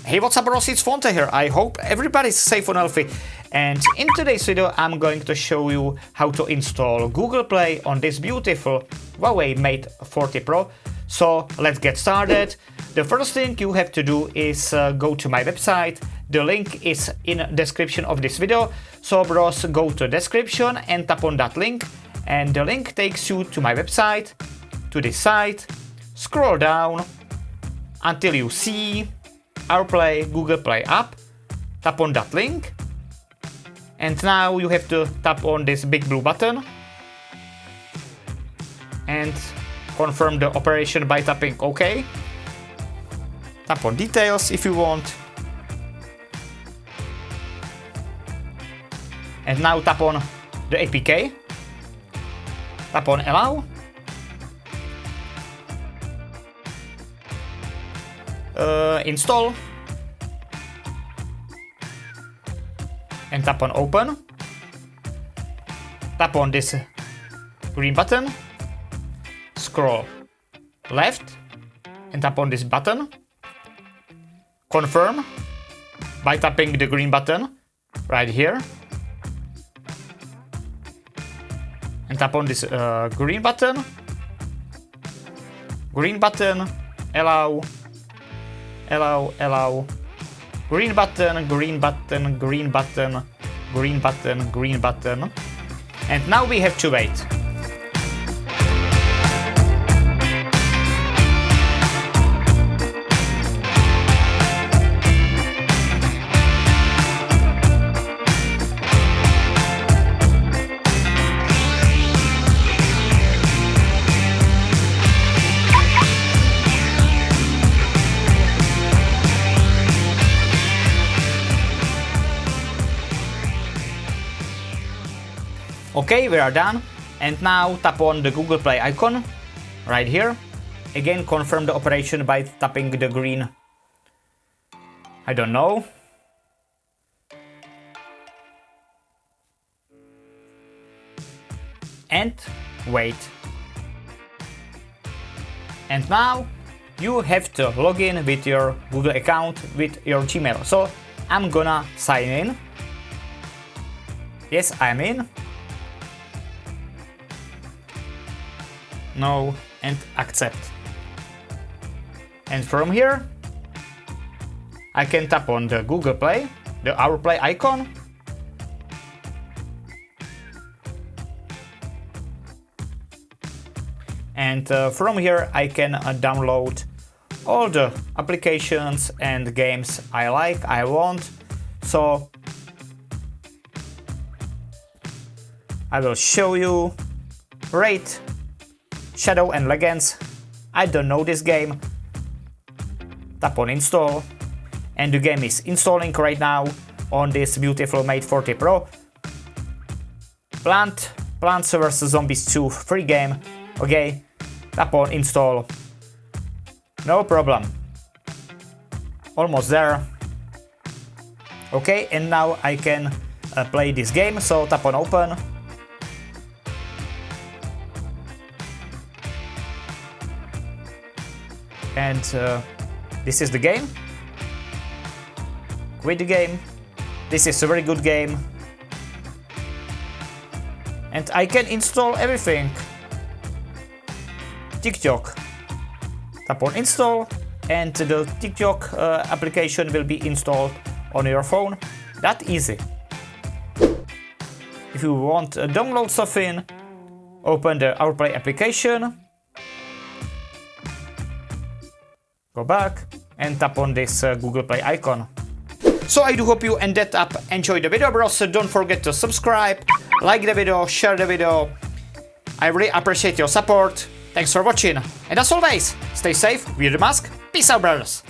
Hey, what's up, bros? It's Fonte here. I hope everybody's safe and healthy. And in today's video, I'm going to show you how to install Google Play on this beautiful Huawei Mate 40 Pro. So let's get started. The first thing you have to do is go to my website. The link is in the description of this video. So bros, go to description and tap on that link. And the link takes you to my website, to this site. Scroll down until you see OurPlay Google Play app. Tap on that link. And now you have to tap on this big blue button. And confirm the operation by tapping OK. Tap on details if you want. And now tap on the APK. Tap on allow. Install. And tap on open. Tap on this green button. Scroll left and tap on this button. Confirm by tapping the green button right here. And tap on this green button. Green button, allow, allow, allow. Green button, green button, green button, green button, green button. And now we have to wait. Okay, we are done. And now tap on the Google Play icon right here. Again, confirm the operation by tapping the green, I don't know. And wait. And now you have to log in with your Google account with your Gmail. So I'm gonna sign in. Yes, I'm in. No, and accept. And from here, I can tap on the Google Play, the OurPlay icon. And from here, I can download all the applications and games I like, I want. So I will show you. Rate, Shadow and Legends. I don't know this game. Tap on install. And the game is installing right now on this beautiful Mate 40 Pro. Plants vs Zombies 2 free game. Okay, tap on install. No problem. Almost there. Okay, and now I can play this game. So tap on open. And this is the game. Quit the game. This is a very good game. And I can install everything. TikTok. Tap on install and the TikTok application will be installed on your phone. That easy. If you want to download something, open the OurPlay application. Go back and tap on this Google Play icon. So I do hope you ended up enjoyed the video, bros. So don't forget to subscribe, like the video, share the video. I really appreciate your support. Thanks for watching. And as always, stay safe, wear the mask. Peace out, brothers.